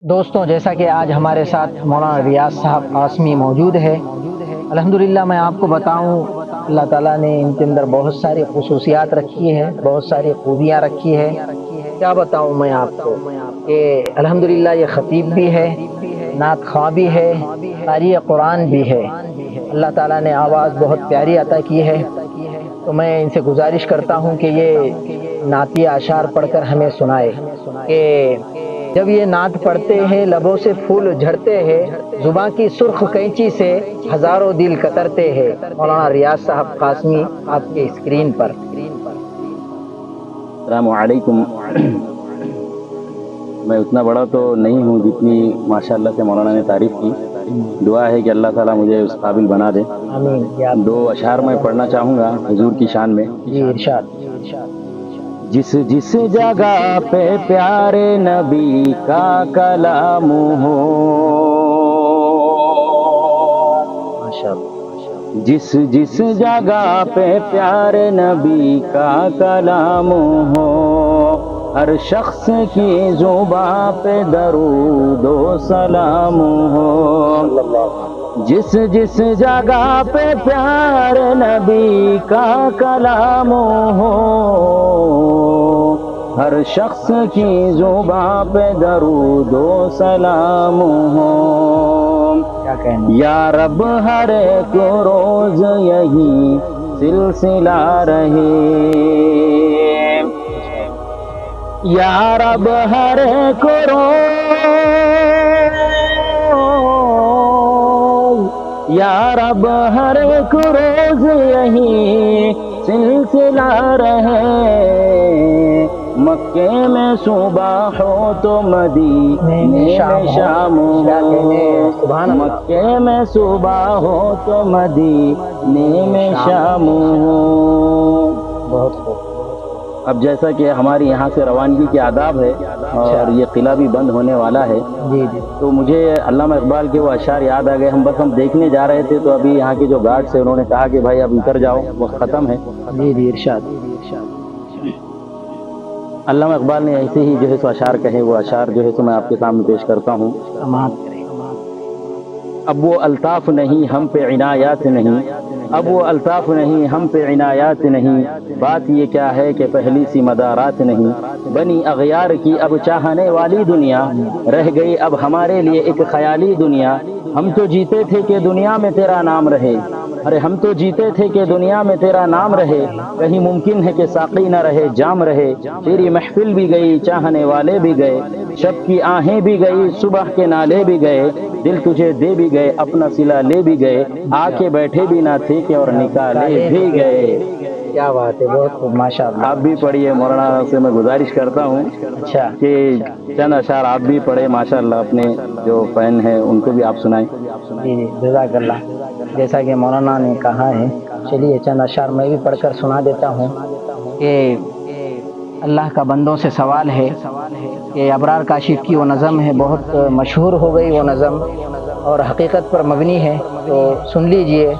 دوستوں، جیسا کہ آج ہمارے ساتھ مولانا ریاض صاحب قاسمی موجود ہے، الحمدللہ میں آپ کو بتاؤں اللہ تعالیٰ نے ان کے اندر بہت ساری خصوصیات رکھی ہیں، بہت ساری خوبیاں رکھی ہے۔ کیا بتاؤں میں آپ کو کہ الحمدللہ یہ خطیب بھی ہے، نعت خواں بھی ہے، قاری قرآن بھی ہے۔ اللہ تعالیٰ نے آواز بہت پیاری عطا کی ہے، تو میں ان سے گزارش کرتا ہوں کہ یہ نعتیہ اشعار پڑھ کر ہمیں سنائے کہ جب یہ نعت پڑھتے ہیں لبوں سے پھول جھڑتے ہیں، زباں کی سرخ قینچی سے ہزاروں دل کترتے ہیں۔ مولانا ریاض صاحب قاسمی آپ کے اسکرین پر۔ السلام علیکم۔ میں اتنا بڑا تو نہیں ہوں جتنی ماشاءاللہ سے مولانا نے تعریف کی۔ دعا ہے کہ اللہ تعالیٰ مجھے اس قابل بنا دے۔ آمین۔ دو اشعار میں پڑھنا چاہوں گا حضور کی شان میں۔ جی ارشاد۔ جس جس جگہ پہ پیارے نبی کا کلام ہو، جس جس جگہ پہ پیارے نبی کا کلام ہو، ہر شخص کی زباں پہ درود و سلام ہو۔ جس جس جگہ پہ پیارے نبی کا کلام ہو، ہر شخص کی زباں پہ درود و سلام ہو۔ یا رب ہر ایک روز یہی سلسلہ رہے، یا رب ہر ایک روز، یا رب ہر ایک روز یہی سلسلہ رہے۔ مکے میں صبح ہو تو مدینے میں شام ہو، مکے میں صبح ہو تو مدینے میں شام ہو۔ اب جیسا کہ ہماری یہاں سے روانگی کے آداب ہے اور یہ قلعہ بھی بند ہونے والا ہے، تو مجھے علامہ اقبال کے وہ اشعار یاد آ گئے۔ ہم دیکھنے جا رہے تھے تو ابھی یہاں کے جو گارڈ سے انہوں نے کہا کہ بھائی اب اتر جاؤ، وقت ختم ہے۔ جی ارشاد۔ علامہ اقبال نے ایسے ہی جو ہے سو اشعار کہے، وہ اشعار جو ہے سو میں آپ کے سامنے پیش کرتا ہوں۔ اب وہ الطاف نہیں ہم پہ عنایات نہیں، اب وہ الطاف نہیں ہم پہ عنایات نہیں، بات یہ کیا ہے کہ پہلی سی مدارات نہیں۔ بنی اغیار کی اب چاہنے والی دنیا، رہ گئی اب ہمارے لیے ایک خیالی دنیا۔ ہم تو جیتے تھے کہ دنیا میں تیرا نام رہے، ارے ہم تو جیتے تھے کہ دنیا میں تیرا نام رہے، کہیں ممکن ہے کہ ساقی نہ رہے جام رہے۔ تیری محفل بھی گئی، چاہنے والے بھی گئے، شب کی آہیں بھی گئی، صبح کے نالے بھی گئے، دل تجھے دے بھی گئے، اپنا صلہ لے بھی گئے، آ کے بیٹھے بھی نہ تھے کہ اور نکالے بھی گئے۔ کیا بات ہے، بہت خوب، ماشاءاللہ۔ آپ بھی پڑھیے، مولانا سے میں گزارش کرتا ہوں کہ چند اشعار آپ بھی پڑھے، ماشاءاللہ اپنے جو فین ہیں ان کو بھی آپ سنائیں۔ جی جزاک اللہ۔ جیسا کہ مولانا نے کہا ہے، چلیے چند اشعار میں بھی پڑھ کر سنا دیتا ہوں کہ اللہ کا بندوں سے سوال ہے کہ ابرار کاشف کی وہ نظم ہے، بہت مشہور ہو گئی وہ نظم اور حقیقت پر مبنی ہے، تو سن لیجئے۔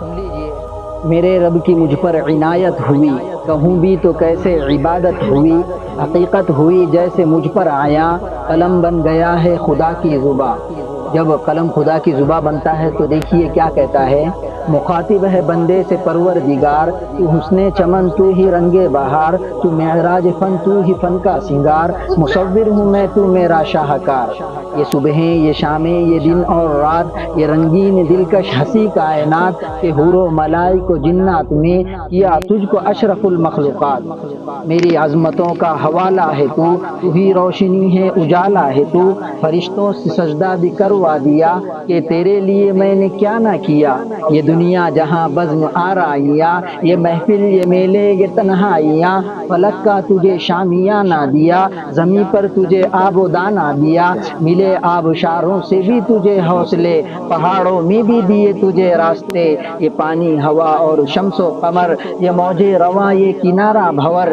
میرے رب کی مجھ پر عنایت ہوئی، کہوں بھی تو کیسے عبادت ہوئی، حقیقت ہوئی جیسے مجھ پر آیا، قلم بن گیا ہے خدا کی زباں۔ جب قلم خدا کی زباں بنتا ہے تو دیکھیے کیا کہتا ہے، مخاطب ہے بندے سے پروردگار، تو حسن چمن تو ہی رنگ بہار، تو معراج فن تو ہی فن کا سنگار، مصور ہوں میں تو میرا شاہکار۔ یہ صبحیں، یہ شامیں، یہ دن اور رات، یہ رنگین دلکش ہنسی کائنات، کہ حور و ملائک و جنات میں کیا تجھ کو اشرف المخلوقات۔ میری عظمتوں کا حوالہ ہے تو ہی روشنی ہے اجالا ہے تو، فرشتوں سے سجدہ بھی کروا دیا کہ تیرے لیے میں نے کیا نہ کیا۔ یہ دنیا جہاں بزم آرائیاں، یہ محفل، یہ میلے، یہ تنہائیاں، فلک کا تجھے شامیہ نہ دیا، زمین پر تجھے آب و دانہ دیا، ملے آبشاروں سے بھی تجھے حوصلے، پہاڑوں میں بھی دیے تجھے راستے، یہ پانی، ہوا اور شمس و قمر، یہ موجے رواں، یہ کنارہ بھور،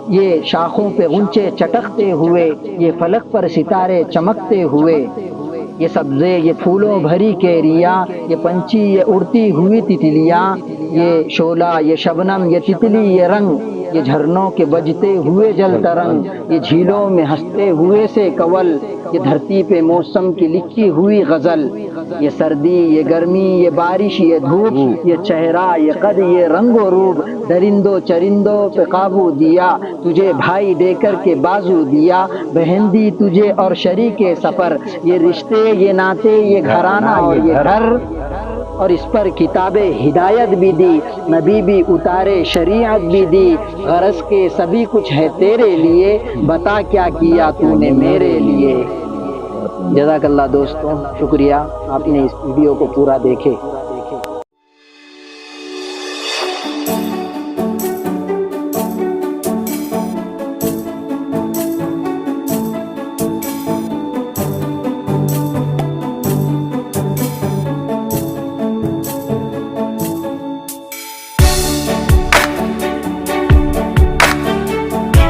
یہ شاخوں پہ غنچے چٹکتے ہوئے، یہ فلک پر ستارے چمکتے ہوئے، یہ سبزے، یہ پھولوں بھری کیریا، یہ پنچھی، یہ اڑتی ہوئی تتلیاں، یہ شعلہ، یہ شبنم، یہ تتلی، یہ رنگ، یہ جھرنوں کے بجتے ہوئے جل ترنگ، یہ جھیلوں میں ہنستے ہوئے سے کول، یہ دھرتی پہ موسم کی لکھی ہوئی غزل، یہ سردی، یہ گرمی، یہ بارش، یہ دھوپ، یہ چہرہ، یہ قد، یہ رنگ و روپ، درندوں چرندوں پہ قابو دیا، تجھے بھائی دے کر کے بازو دیا، بہن دی تجھے اور شریک سفر، یہ رشتے، یہ ناطے، یہ گھرانہ اور یہ گھر، اور اس پر کتاب ہدایت بھی دی، نبی بھی اتارے، شریعت بھی دی، غرض کے سبھی کچھ ہے تیرے لیے، بتا کیا کیا تو نے میرے لیے۔ جزاک اللہ دوستوں، شکریہ آپ نے اس ویڈیو کو پورا دیکھے۔